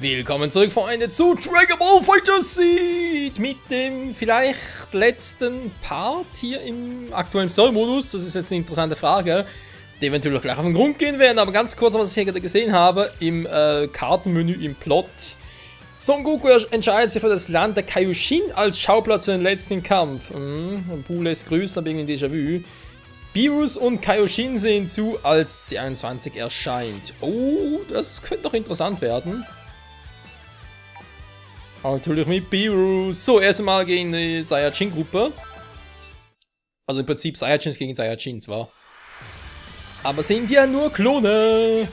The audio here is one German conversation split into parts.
Willkommen zurück, Freunde, zu Dragon Ball FighterZ mit dem vielleicht letzten Part hier im aktuellen Story-Modus. Das ist jetzt eine interessante Frage, die eventuell auch gleich auf den Grund gehen werden, aber ganz kurz, was ich hier gerade gesehen habe, im Kartenmenü im Plot. Son Goku entscheidet sich für das Land der Kaioshin als Schauplatz für den letzten Kampf. Buu lässt grüßen, aber irgendwie ein Déjà-vu. Beerus und Kaioshin sehen zu, als C21 erscheint. Oh, das könnte doch interessant werden. Aber natürlich mit Beerus. So, erst einmal gegen die Saiyajin-Gruppe. Also im Prinzip Saiyajins gegen Saiyajin zwar. Aber sind ja nur Klone.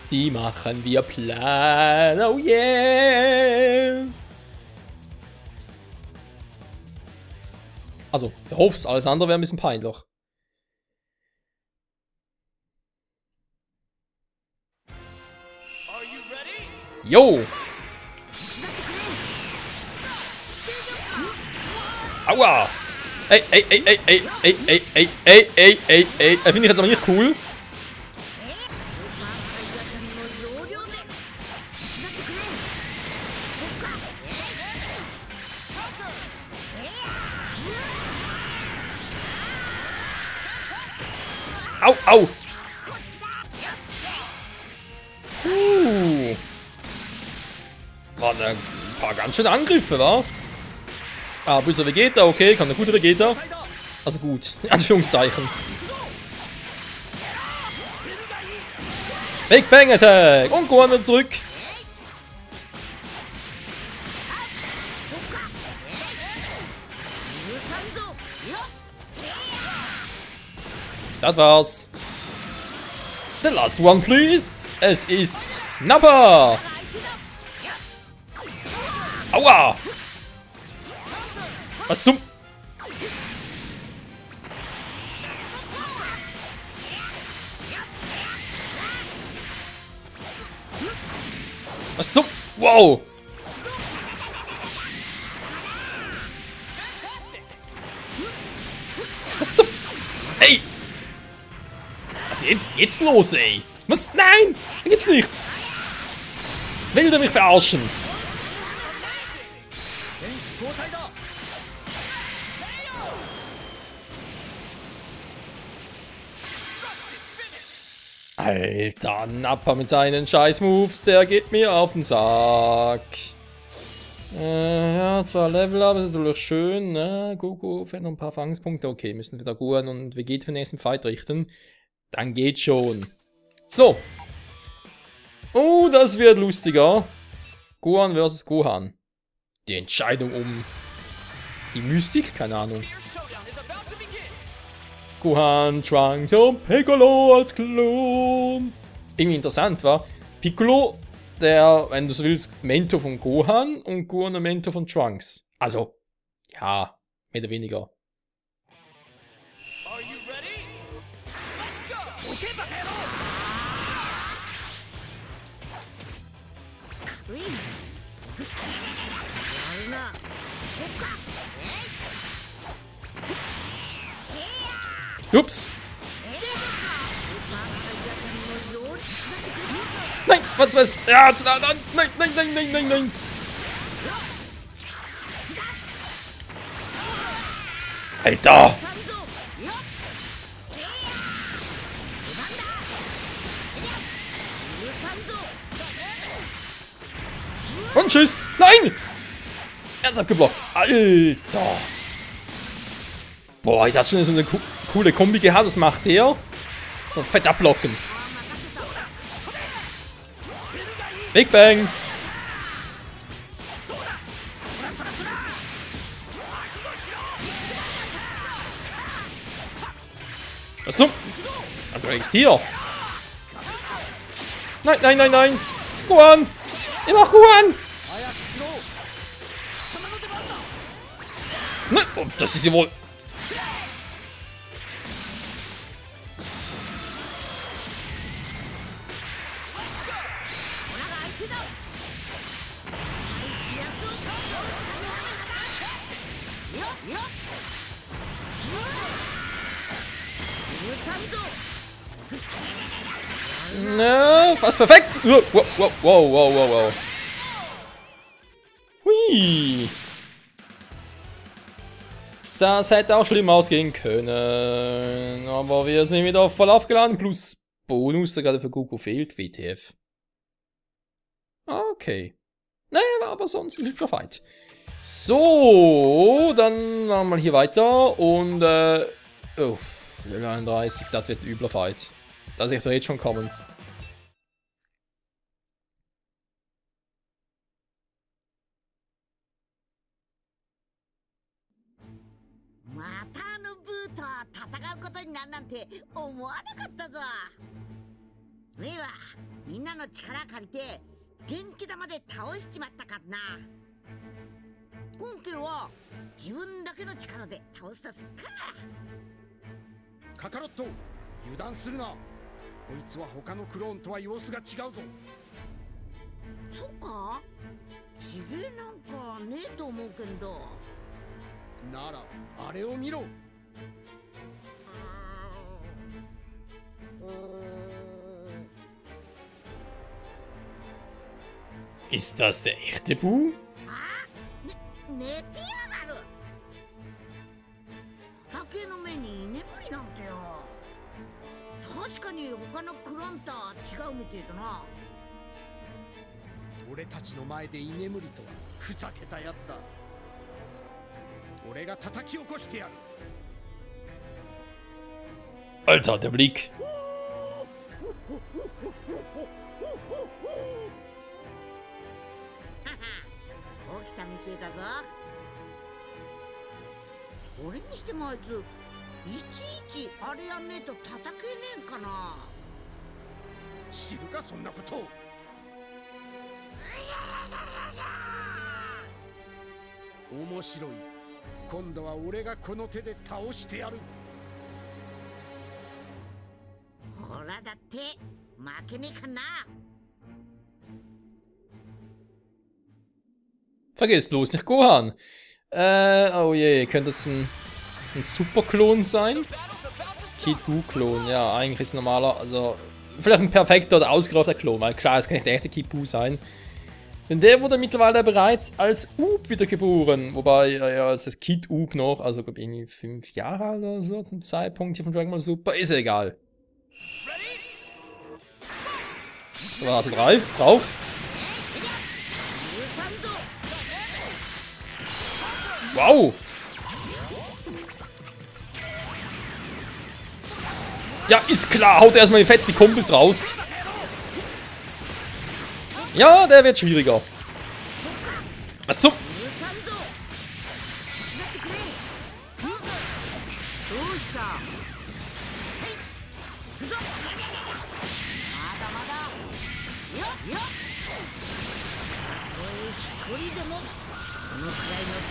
Die machen wir Plan. Oh yeah. Also, ich hoffe es. Alles andere wäre ein bisschen peinlich. Jo! Aua! Ey. Finde ich jetzt aber nicht cool. Au! Waren ein paar ganz schöne Angriffe, wa? Ah, böser Vegeta, okay, kann eine gute Vegeta. Also gut, in Anführungszeichen. Big Bang Attack! Und Gohan wird zurück. Das war's. The last one, please. Es ist Nappa. Aua! Was zum... Was zum... Wow! Was zum... Ey! Was ist jetzt los, ey? Was? Nein! Da gibt's nichts! Will der mich verarschen? Alter, Nappa mit seinen Scheiß-Moves, der geht mir auf den Sack. Ja, zwar Level up, ist natürlich schön, ne? Goku fährt noch ein paar Fangspunkte. Okay, müssen wieder Gohan und Vegeta für den nächsten Fight richten. Dann geht's schon. So. Oh, das wird lustiger. Gohan versus Gohan. Die Entscheidung um die Mystik? Keine Ahnung. Gohan, Trunks und Piccolo als Klon. Irgendwie interessant, war. Piccolo, der, wenn du so willst, Mentor von Gohan und Gohan der Mentor von Trunks. Also, ja, mehr oder weniger. Ups. Nein, was weiß? Ja, nein. Alter. Und tschüss. Nein. Er hat's abgeblockt. Alter. Boah, ich hatte schon so eine coole Kombi gehabt. Was macht der? So fett abblocken. Big Bang. Was zum? Du kriegst hier. Nein. Gohan. Ich mach Gohan. Nein, oh, das ist ja wohl... Na, fast perfekt. Wow. Ui! Das hätte auch schlimm ausgehen können. Aber wir sind wieder voll aufgeladen. Plus Bonus, der gerade für Goku fehlt. WTF. Okay. Ne, war aber sonst ein hübscher Fight. So, dann machen wir hier weiter. Und, oh, Level 31, das wird ein übler Fight. Das ist echt jetzt schon kommen. またあのブーと戦うことになるなんて思わなかったぞ。メイはみんなの力借りて元気玉で倒しちまったからな。今回は自分だけの力で倒したすっか。カカロット、油断するな。こいつは他のクローンとは様子が違うぞ。そっか、ちげえなんかねえと思うけど。ならあれを見ろ。Ist das der echte Bu? 寝てやがる。竹の目に居眠りなんてよ。確かに他のクロンとは違うみてえだな。俺たちの前で居眠りとはふざけたやつだ。俺が叩き起こしてやる。 Alter, der Blick. 起きたみてえだぞ。それにしてもあいついちいちあれやんねえと叩けねえんかな。知るかそんなことを。面白い。今度は俺がこの手で倒してやる。ほらだって負けねえかな。 Vergiss bloß nicht Gohan. Oh je, könnte es ein Superklon sein? Kid Buu-Klon, ja, eigentlich ist ein normaler, also vielleicht ein perfekter oder ausgereifter Klon, weil klar, es kann nicht der echte Kid Buu sein. Denn der wurde mittlerweile bereits als Up wiedergeboren, wobei ja, es ist Kid Up noch, also glaube ich irgendwie 5 Jahre alt oder so zum Zeitpunkt hier von Dragon Ball Super, ist ja egal. So, warte drauf. Wow! Ja, ist klar, haut erstmal die fette Kombis raus. Ja, der wird schwieriger. Was zum?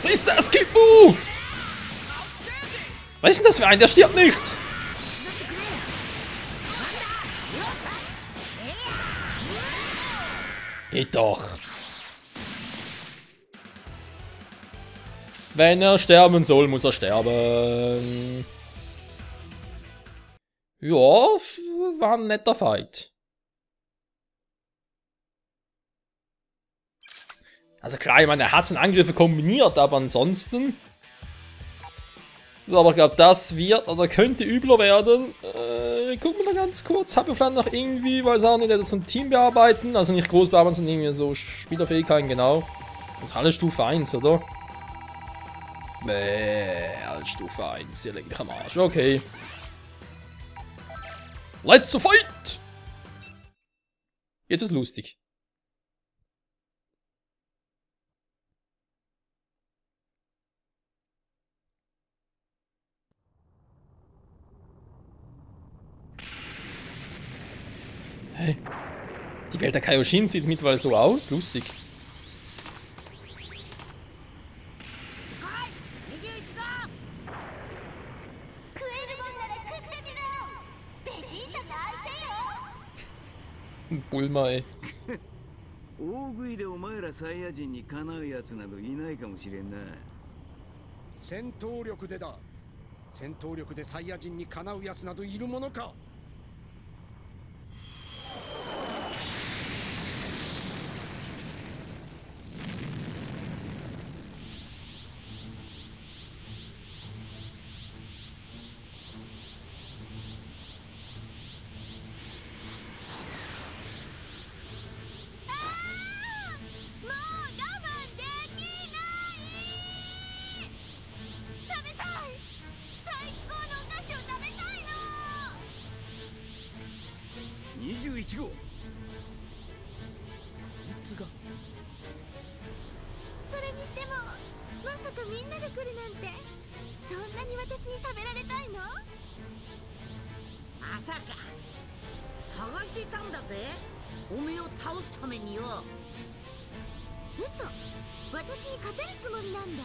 Friss das, Kid Buu! Was ist denn das für ein? Der stirbt nicht! Geht doch! Wenn er sterben soll, muss er sterben. Ja, war ein netter Fight. Also klar, ich meine, er hat seine Angriffe kombiniert, aber ansonsten... Aber ich glaube, das wird oder könnte übler werden. Gucken wir da ganz kurz. Habe ich vielleicht noch irgendwie, weiß auch nicht, so ein Team bearbeiten. Also nicht groß bearbeiten, sondern irgendwie so Spielerfähigkeiten, genau. Das ist alles Stufe 1, oder? Alles Stufe 1. Ihr legt mich am Arsch. Okay. Let's fight! Jetzt ist lustig. Hä? Die Welt der Kaioshin sieht mittlerweile so aus. Lustig. Bulma, ey. 大食いでお前らサイヤ人にかなうやつなどいないかもしれんな。戦闘力でだ。戦闘力でサイヤ人にかなうやつなどいるものか。1号。こいつが。それにしてもまさかみんなで来るなんて、そんなに私に食べられたいの？まさか探していたんだぜ、おめえを倒すためによ。嘘、私に勝てるつもりなんだ。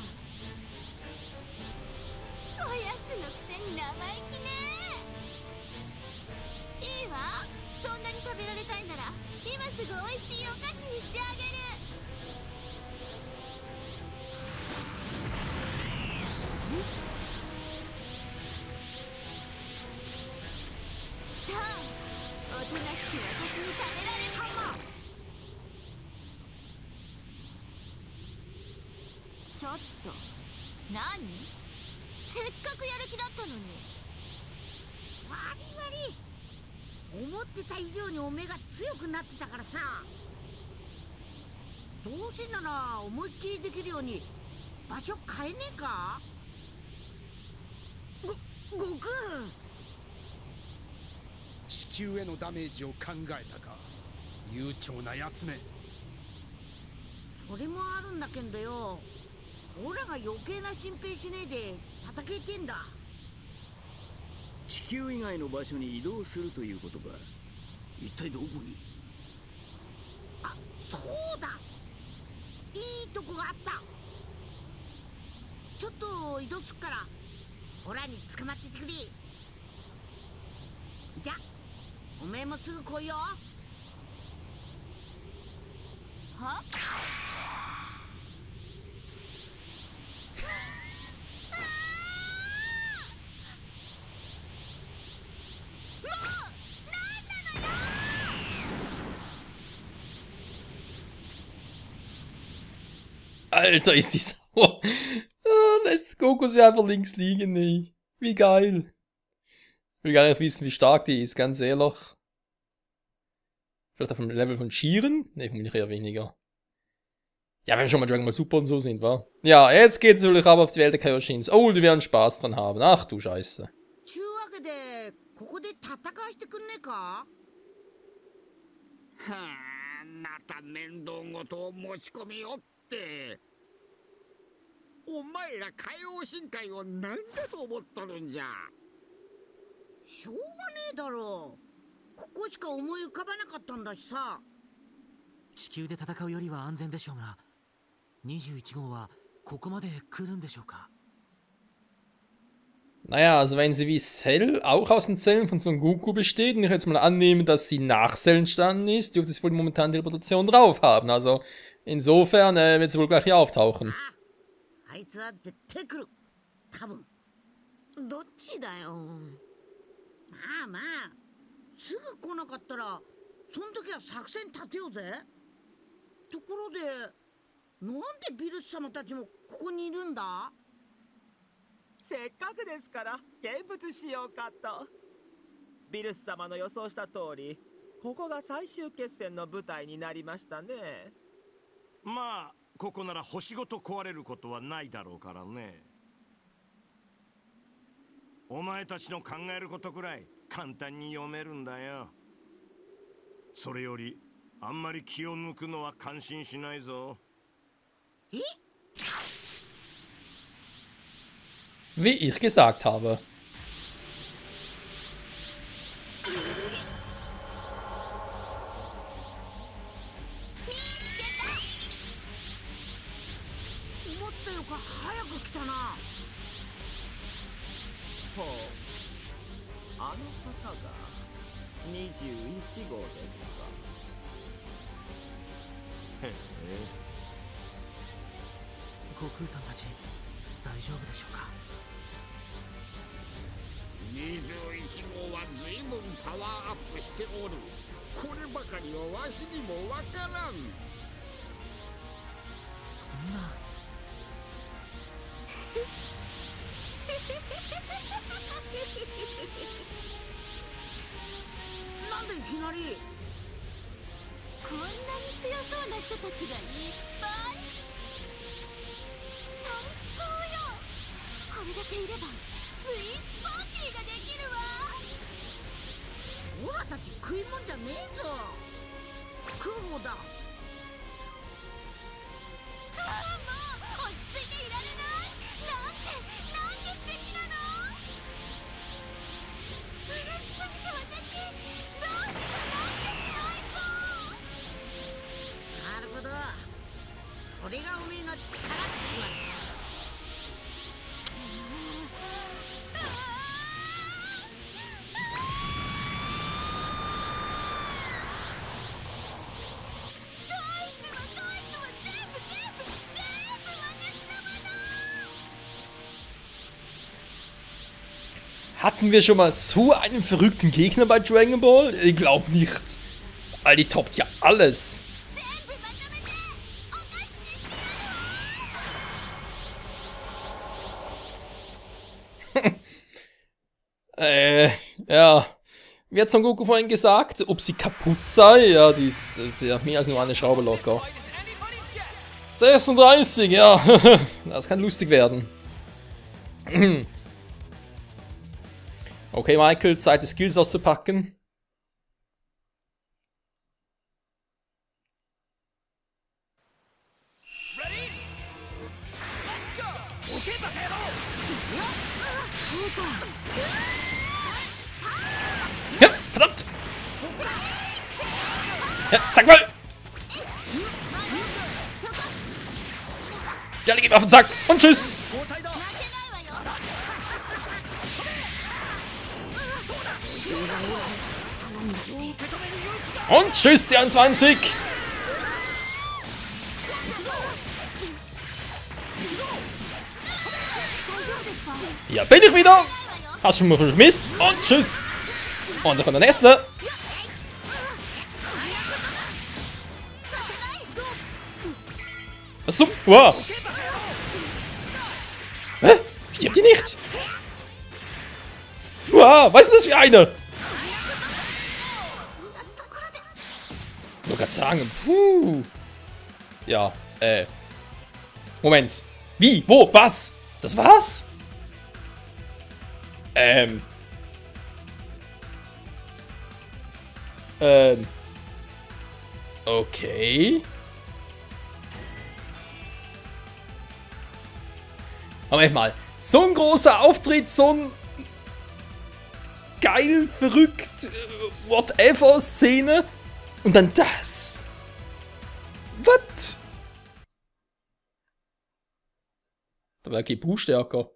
おやつのくせに生意気ね。いいわ、そんなに食べられたいなら今すぐおいしいお菓子にしてあげる。さあ、おとなしく私に食べられたも。ちょっと何？せっかくやる気だったのに。わりわり、思ってた以上におめえが強くなってたからさ。どうせなら思いっきりできるように場所変えねえか？悟空、地球へのダメージを考えたか、悠長なやつめ。それもあるんだけどよ、オラが余計な心配しねえで戦えてんだ。地球以外の場所に移動するということか。一体どこに？あ、そうだ、いいとこがあった。ちょっと移動すっからオラに捕まっててくれ。じゃおめえもすぐ来いよ。は？Alter, ist die sauer. Lässt Goku sie einfach links liegen, ey. Wie geil. Ich will gar nicht wissen, wie stark die ist, ganz ehrlich. Vielleicht auf dem Level von Jiren? Ne, vermutlich eher weniger. Ja, wenn wir schon mal Dragon Ball Super und so sind, wa? Ja, jetzt geht's natürlich aber auf die Welt der Kaioshins. Oh, die werden Spaß dran haben. Ach du Scheiße. ちゅうわけでここで戦わしてくんねえか？はあ、また面倒事を持ち込みよって。お前ら海王神会を何だと思っとるんじゃ。しょうがねえだろう、ここしか思い浮かばなかったんだしさ。地球で戦うよりは安全でしょうが、21号はここまで来るんでしょうか。 Naja, also wenn sie wie Cell auch aus den Zellen von Son Goku besteht und ich jetzt mal annehme, dass sie nach Cell entstanden ist, dürfte sie wohl momentan die Teleportation drauf haben. Also insofern wird sie wohl gleich hier auftauchen. あいつは絶対来る。多分。どっちだよ。まあまあ、すぐ来なかったらその時は作戦立てようぜ。ところでなんでビルス様たちもここにいるんだ？せっかくですから見物しようかと。ビルス様の予想した通り、ここが最終決戦の舞台になりましたね。まあここなら星ごと壊れることはないだろうからね。お前たちの考えることくらい簡単に読めるんだよ。それよりあんまり気を抜くのは感心しないぞ。え？ Wie ich gesagt habe. 思ったより早く来たな。ほう、あの方が21号ですか。へえ。悟空さんたち大丈夫でしょうか。 21号は随分パワーアップしておる。こればかりはわしにもわからん。そんな。なんでいきなり？こんなに強そうな人たちがいっぱい。最高よ。これだけいればスイーツパーティーができるわ。オラたち食いもんじゃねえぞ。食う方だ。もう落ち着いていられない。なんて素敵なの。嬉しすぎて私どうにかなってしまいそう。なるほど、それがおめえの力っちまう。Hatten wir schon mal so einen verrückten Gegner bei Dragon Ball? Ich glaub nicht. All die toppt ja alles. Ja. Wie hat Son Goku vorhin gesagt? Ob sie kaputt sei? Ja, die hat mehr als nur eine Schraube locker. 36, ja. Das kann lustig werden. Okay, Michael, Zeit, die Skills auszupacken. Ja, verdammt! Ja, sag mal! Ja, gib mir auf den Sack und tschüss! Und tschüss, 22! Ja, bin ich wieder! Hast schon mal vermisst und tschüss! Und dann kommt der nächste! Was zum? Wow! Hä? Stirbt die nicht? Wow, was ist das für eine? Ich wollte gerade sagen, puh. Ja, Moment. Wie? Wo? Was? Das war's? Okay. Moment mal. So ein großer Auftritt, so ein geil, verrückt, whatever Szene. Und dann das. Was? Da wäre Gebu stärker.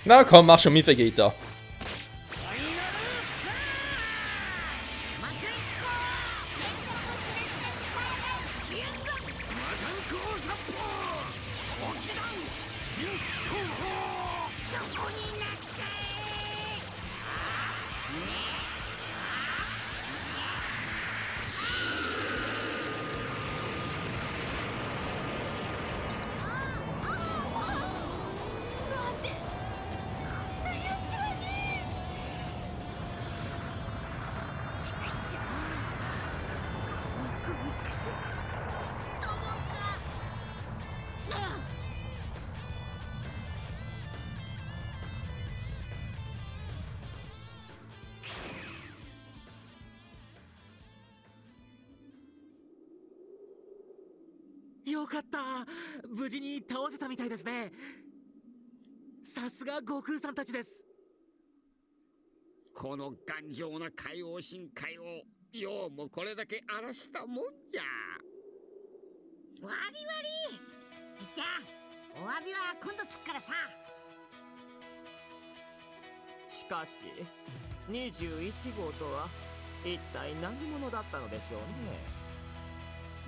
Na komm, mach schon mit, Vegeta.よかった。無事に倒せたみたいですね。さすが悟空さんたちです。この頑丈な海王深海をようもこれだけ荒らしたもんじゃ。わりわり。じっちゃん、お詫びは今度すっからさ。しかし21号とは一体何者だったのでしょうね。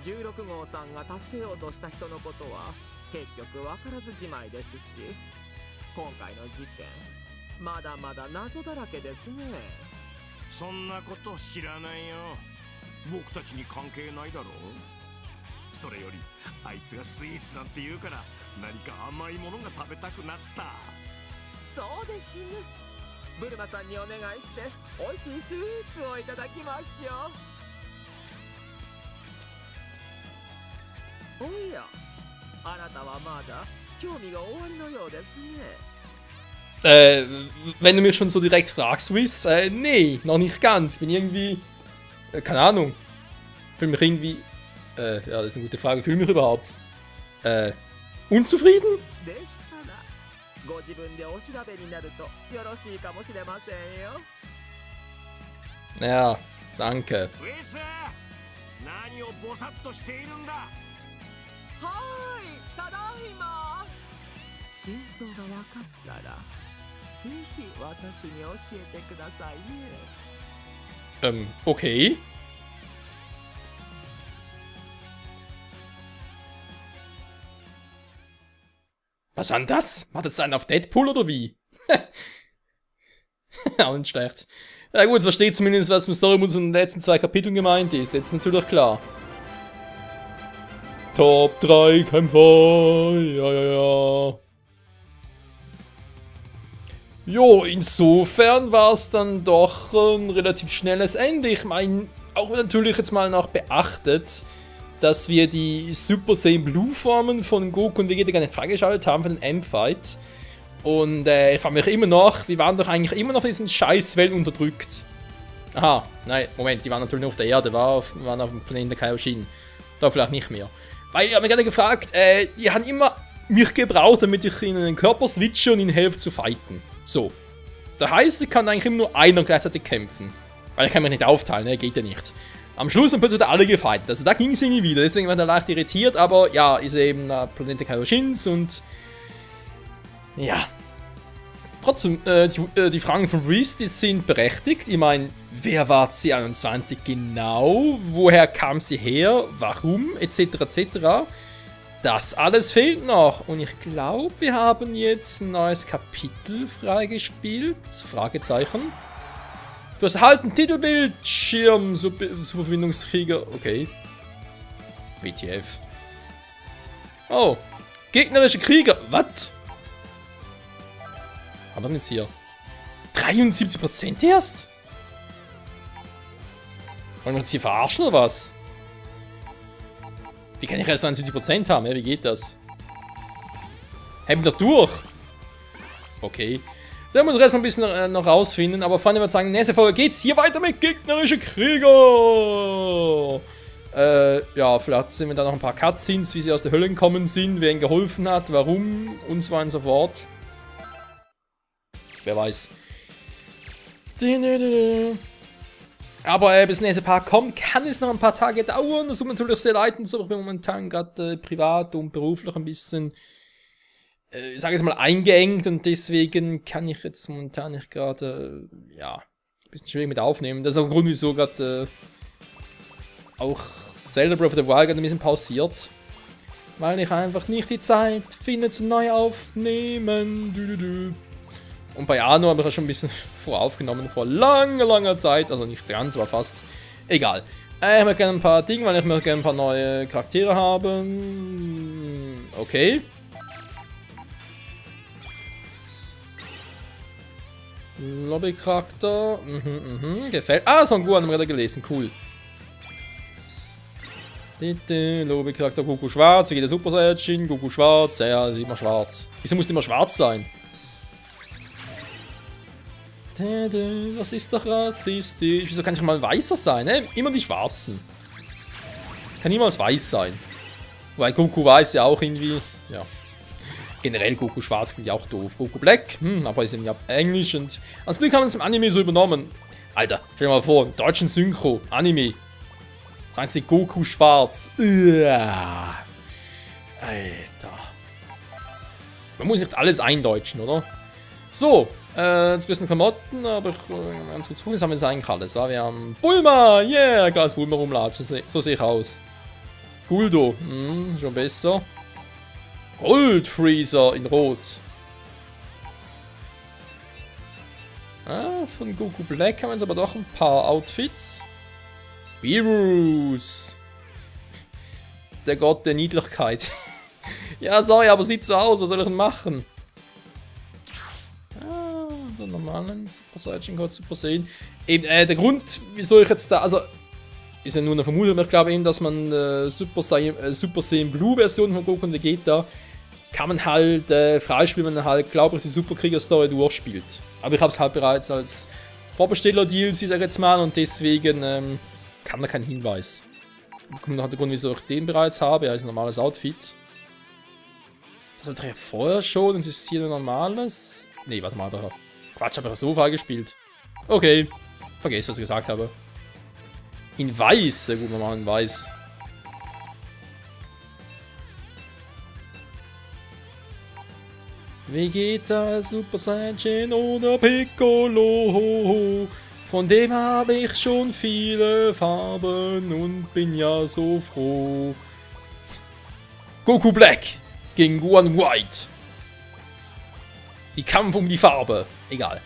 16号さんが助けようとした人のことは結局分からずじまいですし、今回の事件まだまだ謎だらけですね。そんなこと知らないよ。僕たちに関係ないだろう。それよりあいつがスイーツなんて言うから何か甘いものが食べたくなった。そうですね。ブルマさんにお願いして美味しいスイーツをいただきましょう。おや、あなたはまだ興味が終わりのようですね。Wenn du mich schon so direkt fragst, Wiss, nee, noch nicht ganz. Bin irgendwie, keine Ahnung. Fühle mich irgendwie, ja, das ist eine gute Frage. Fühle mich überhaupt, unzufrieden? でしたら、ご自分でお調べになるとよろしいかもしれませんよ。Ja, danke. ウィス、何をボサッとしているんだ。はーい、ただいま。真相が分かったら、ぜひ私に教えてくださいね。Okay. Was war denn das? War das ein auf Deadpool oder wie? Auch nicht schlecht. Ja gut, es versteht zumindest, was im Story-Modus in den letzten 2 Kapiteln gemeint ist. Jetzt natürlich klar. Top 3 Kämpfer. Ja. Jo, insofern war es dann doch ein relativ schnelles Ende. Ich meine, auch natürlich jetzt mal noch beachtet, dass wir die Super Saiyan Blue Formen von Goku und Vegeta gar nicht freigeschaltet haben für den Endfight. Und ich frage mich immer noch, wir waren doch eigentlich immer noch in diesen Scheißwellen unterdrückt. Aha, nein, Moment, die waren natürlich nur auf der Erde, waren auf dem Planeten Kaioshin. Da vielleicht nicht mehr. Weil ich habe mich gerne gefragt, die haben immer mich gebraucht, damit ich in den Körper switche und ihnen helfe zu fighten. So. Das heißt, es kann eigentlich immer nur einer gleichzeitig kämpfen. Weil ich kann mich nicht aufteilen, ne? Geht ja nicht. Am Schluss haben plötzlich alle gefightet. Also da ging es nie wieder. Deswegen war er leicht irritiert, aber ja, ist eben Planet Kaioshins und ja. Trotzdem, die Fragen von Reese, die sind berechtigt. Ich meine, wer war C21 genau? Woher kam sie her? Warum? Etc. etc. Das alles fehlt noch. Und ich glaube, wir haben jetzt ein neues Kapitel freigespielt. Fragezeichen. Du hast erhalten Titelbildschirm, Superverbindungskrieger. Okay. WTF. Oh. Gegnerische Krieger. Was? Was haben wir jetzt hier? 73% erst? Wollen wir uns hier verarschen oder was? Wie kann ich erst 71% haben? Wie geht das? Haben wir doch durch. Okay. Da muss ich erst noch ein bisschen noch rausfinden. Aber vorhin würde ich sagen, nächste Folge geht's hier weiter mit gegnerische Krieger. Ja, vielleicht sehen wir da noch ein paar Cutscenes, wie sie aus der Hölle gekommen sind, wer ihnen geholfen hat, warum und so weiter und so fort. Wer weiß. Aber bis der nächste Part kommt, kann es noch ein paar Tage dauern. Das tut mir natürlich sehr leid. So, ich bin momentan gerade privat und beruflich ein bisschen, ich sage jetzt mal, eingeengt. Und deswegen kann ich jetzt momentan nicht gerade, ja, ein bisschen schwierig mit aufnehmen. Das ist auch der Grund, wieso gerade auch Zelda Breath of the Wild gerade ein bisschen pausiert. Weil ich einfach nicht die Zeit finde zum Neuaufnehmen. Und bei Anno habe ich ja schon ein bisschen voraufgenommen, vor langer Zeit. Also nicht ganz, aber fast. Egal. Ich möchte gerne ein paar Dinge, weil ich möchte gerne ein paar neue Charaktere haben. Okay. Lobby-Charakter. Gefällt. Ah, Son Gohan haben wir gerade gelesen. Cool. Lobby-Charakter Goku schwarz. Wie geht der Super Saiyajin? Goku schwarz. Ja, immer schwarz. Wieso muss immer schwarz sein? Was ist doch rassistisch? Wieso kann ich mal weißer sein? Ne? Immer die Schwarzen. Kann niemals weiß sein. Weil Goku weiß ja auch irgendwie. Ja. Generell Goku schwarz klingt ja auch doof. Goku Black, aber ist eben ja Englisch und. Als Glück haben wir es im Anime so übernommen. Alter, stell dir mal vor, im deutschen Synchro, Anime. Sagen sie Goku schwarz. Alter. Man muss nicht alles eindeutschen, oder? So. Jetzt ein bisschen Klamotten, aber ich ganz kurz gucken, das haben wir jetzt eigentlich alles. Wir haben Bulma, yeah, klar, das Bulma rumlatschen, so sehe ich aus. Guldo, schon besser. Gold Freezer in Rot. Ah, von Goku Black haben wir jetzt aber doch ein paar Outfits. Beerus! Der Gott der Niedlichkeit. Ja, sorry, aber sieht so aus. Was soll ich denn machen? Ah, den normalen Super Saiyan God Super Saiyan. Eben, der Grund, wieso ich jetzt da... Also, ist ja nur eine Vermutung, aber ich glaube eben, dass man Super Saiyan Blue Version von Goku und Vegeta kann man halt freispielen, wenn man halt, glaube ich, die Superkrieger-Story durchspielt. Aber ich habe es halt bereits als Vorbesteller-DLC, sag ich jetzt mal, und deswegen kam da kein Hinweis. Kommt noch der Grund, wieso ich den bereits habe. Ja, ist ein normales Outfit. Das hatte ich ja vorher schon, und ist hier ein normales. Nee, warte mal, da. Quatsch, habe ich so freigespielt. Okay, vergesst, was ich gesagt habe. In weiß, sehr gut, normal in weiß. Vegeta, Super Saiyan oder Piccolo. Von dem habe ich schon viele Farben und bin ja so froh. Goku Black gegen Gohan White. Die Kampf um die Farbe. Egal.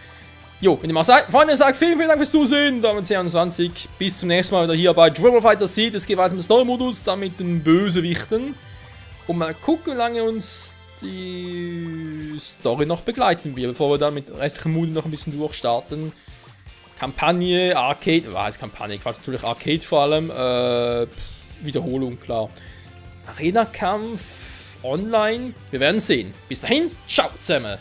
Jo, wenn ihr mal seid, Freunde, sagt vielen Dank fürs Zusehen. Damit 21. Bis zum nächsten Mal wieder hier bei Dribble Fighter Z. Es geht weiter im Story-Modus, dann mit den Bösewichten. Und mal gucken, wie lange uns die Story noch begleiten wird, bevor wir dann mit restlichen Moden noch ein bisschen durchstarten. Kampagne, Arcade, was Kampagne? Quatsch, natürlich Arcade vor allem. Wiederholung, klar. Arena-Kampf, online. Wir werden sehen. Bis dahin, ciao zusammen.